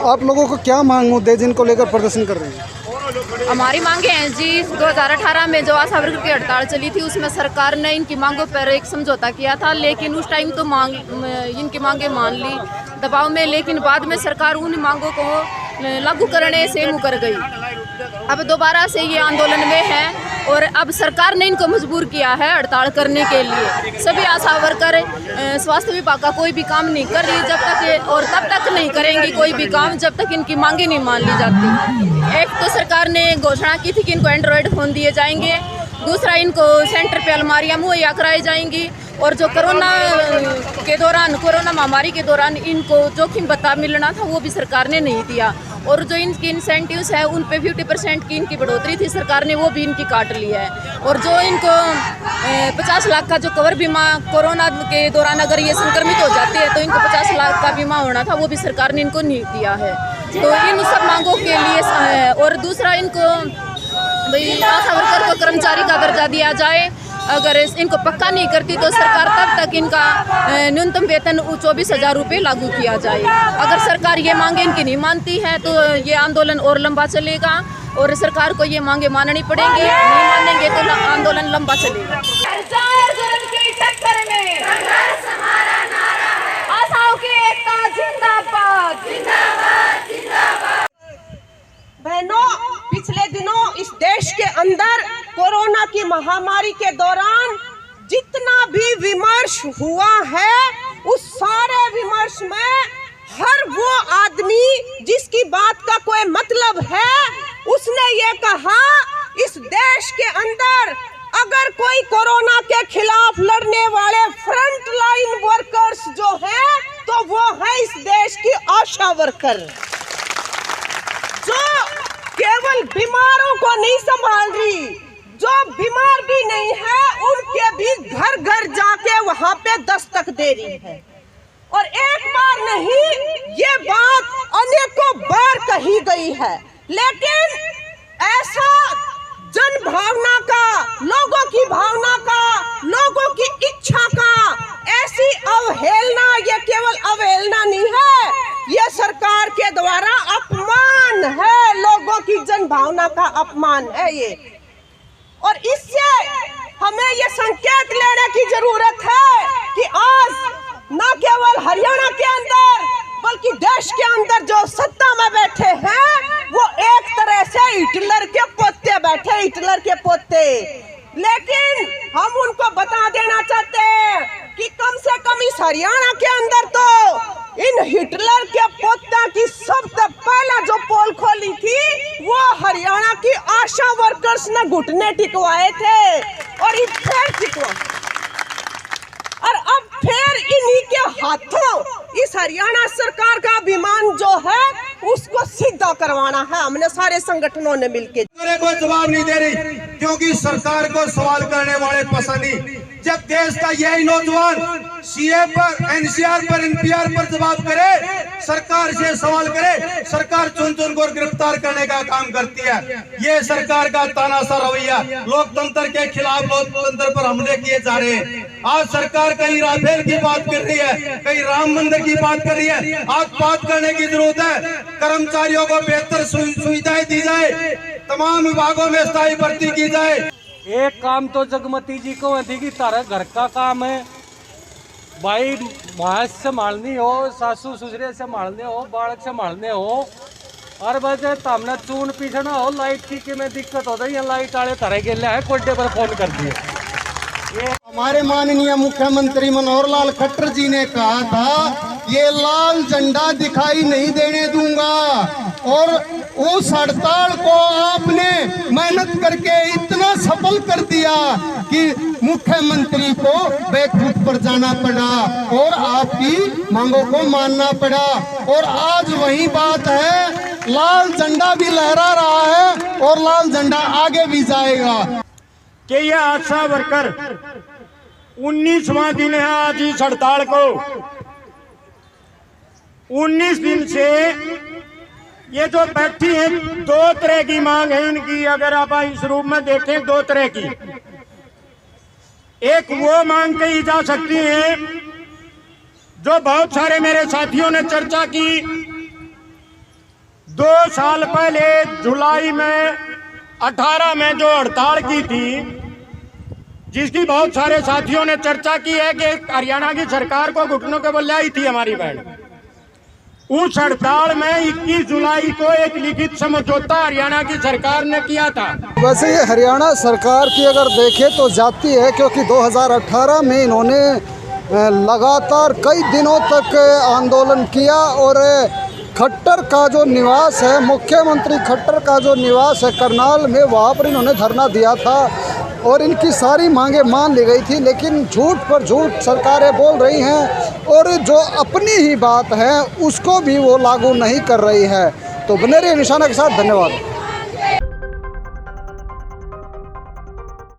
आप लोगों को क्या मांग मुद्दे जिनको लेकर प्रदर्शन कर रहे हैं? हमारी मांगे हैं जी, 2018 में जो आशा वर्कर की हड़ताल चली थी उसमें सरकार ने इनकी मांगों पर एक समझौता किया था, लेकिन उस टाइम तो इनकी मांगे मान ली दबाव में, लेकिन बाद में सरकार उन मांगों को लागू करने से मुकर गई। अब दोबारा से ये आंदोलन में है और अब सरकार ने इनको मजबूर किया है हड़ताल करने के लिए। सभी आशा वर्कर स्वास्थ्य विभाग का कोई भी काम नहीं कर रही जब तक, और तब तक नहीं करेंगी कोई भी काम जब तक इनकी मांगे नहीं मान ली जाती। एक तो सरकार ने घोषणा की थी कि इनको एंड्रॉयड फ़ोन दिए जाएंगे, दूसरा इनको सेंटर पे अलमारियाँ मुहैया कराई जाएंगी, और जो कोरोना महामारी के दौरान इनको जोखिम भत्ता मिलना था वो भी सरकार ने नहीं दिया, और जो इनकी इंसेंटिव्स है उन पे 50% की इनकी बढ़ोतरी थी सरकार ने वो भी इनकी काट लिया है। और जो इनको 50 लाख का जो कवर बीमा कोरोना के दौरान अगर ये संक्रमित हो जाते हैं तो इनको 50 लाख का बीमा होना था वो भी सरकार ने इनको नहीं दिया है। तो इन सब मांगों के लिए, और दूसरा इनको भाई आशा वर्कर को कर्मचारी का दर्जा दिया जाए। अगर इनको पक्का नहीं करती तो सरकार तब तक इनका न्यूनतम वेतन 24,000 रुपये लागू किया जाए। अगर सरकार ये मांगे इनकी नहीं मानती है तो ये आंदोलन और लंबा चलेगा और सरकार को ये मांगे माननी पड़ेंगी, नहीं मानेंगे तो आंदोलन लंबा चलेगा। आशाओं की एकता जिंदाबाद। बहनों, पिछले दिनों इस देश के अंदर कोरोना की महामारी के दौरान जितना भी विमर्श हुआ है उस सारे विमर्श में हर वो आदमी जिसकी बात का कोई मतलब है उसने ये कहा, इस देश के अंदर अगर कोई कोरोना के खिलाफ लड़ने वाले फ्रंट लाइन वर्कर्स जो हैं तो वो है इस देश की आशा वर्कर, जो केवल बीमारों को नहीं संभाल रही, जो बीमार भी नहीं है उनके भी घर घर जाके वहां पे दस्तक दे रही है। और एक बार नहीं, ये बात अनेकों बार कही गई है, लेकिन ऐसा जन भावना का, लोगों की भावना का, लोगों की इच्छा का ऐसी अवहेलना, ये केवल अवहेलना नहीं है, ये सरकार के द्वारा अपमान है, लोगों की जन भावना का अपमान है ये। और इससे हमें ये संकेत लेने की जरूरत है कि आज न केवल हरियाणा के अंदर बल्कि देश के अंदर जो सत्ता में बैठे हैं वो एक तरह से हिटलर के पोते बैठे, हिटलर के पोते। लेकिन हम उनको बता देना चाहते हैं कि कम से कम इस हरियाणा के अंदर तो इन हिटलर के पोता की सबसे पहला जो पोल खोली थी वो हरियाणा की आशा वर्कर्स ने घुटने टिकवाए थे, और फिर टिकवा, और अब फिर इन्हीं के हाथों इस हरियाणा सरकार का अभिमान जो है उसको सीधा करवाना है। हमने सारे संगठनों ने मिलकर कोई जवाब नहीं दे रही क्योंकि सरकार को सवाल करने वाले पसंद नहीं। जब देश का यही नौजवान सीए पर, एनसीआर पर, एनपीआर पर जवाब करे, सरकार से सवाल करे, सरकार चुन चुन को गिरफ्तार करने का काम करती है। ये सरकार का तानाशाह रवैया, लोकतंत्र के खिलाफ लोकतंत्र पर हमले किए जा रहे हैं। आज सरकार कहीं राफेल की बात कर रही है, कहीं राम मंदिर की बात कर रही है। आज बात करने की जरूरत है, कर्मचारियों को बेहतर सुविधाएं दी जाए, तमाम विभागों में स्थायी भर्ती की जाए। एक काम तो जगमती जी को थी कि तारा घर का काम है भाई, भैंस संभालनी हो, सासू ससुरे संभालने हो, बालक संभालने हो, और वजह तामने चून पीछना हो, लाइट की में दिक्कत हो रही है, लाइट आले तरह के लिए कोड्डे पर फोन कर दिए। हमारे माननीय मुख्यमंत्री मनोहर लाल खट्टर जी ने कहा था ये लाल झंडा दिखाई नहीं देने दूंगा, और उस हड़ताल को आपने मेहनत करके इतना सफल कर दिया कि मुख्यमंत्री को बैकफुट पर जाना पड़ा और आपकी मांगों को मानना पड़ा। और आज वही बात है, लाल झंडा भी लहरा रहा है और लाल झंडा आगे भी जाएगा। कि ये आशा वर्कर 19वां दिन है आज इस हड़ताल को। 19 दिन से ये जो बैठी है, दो तरह की मांग है इनकी। अगर आप इस रूप में देखें, दो तरह की। एक वो मांग कही जा सकती है जो बहुत सारे मेरे साथियों ने चर्चा की 2 साल पहले जुलाई में 18 में जो हड़ताल की थी, जिसकी बहुत सारे साथियों ने चर्चा की है कि हरियाणा की सरकार को घुटनों के बल आई थी हमारी बहन। उस हड़ताल में 21 जुलाई को एक लिखित समझौता हरियाणा की सरकार ने किया था। वैसे ये हरियाणा सरकार की अगर देखें तो जाती है, क्योंकि 2018 में इन्होंने लगातार कई दिनों तक आंदोलन किया और खट्टर का जो निवास है, मुख्यमंत्री खट्टर का जो निवास है करनाल में, वहाँ पर इन्होंने धरना दिया था और इनकी सारी मांगें मान ली गई थी। लेकिन झूठ पर झूठ सरकारें बोल रही हैं और जो अपनी ही बात है उसको भी वो लागू नहीं कर रही है। तो बने रहिए निशाना के साथ। धन्यवाद।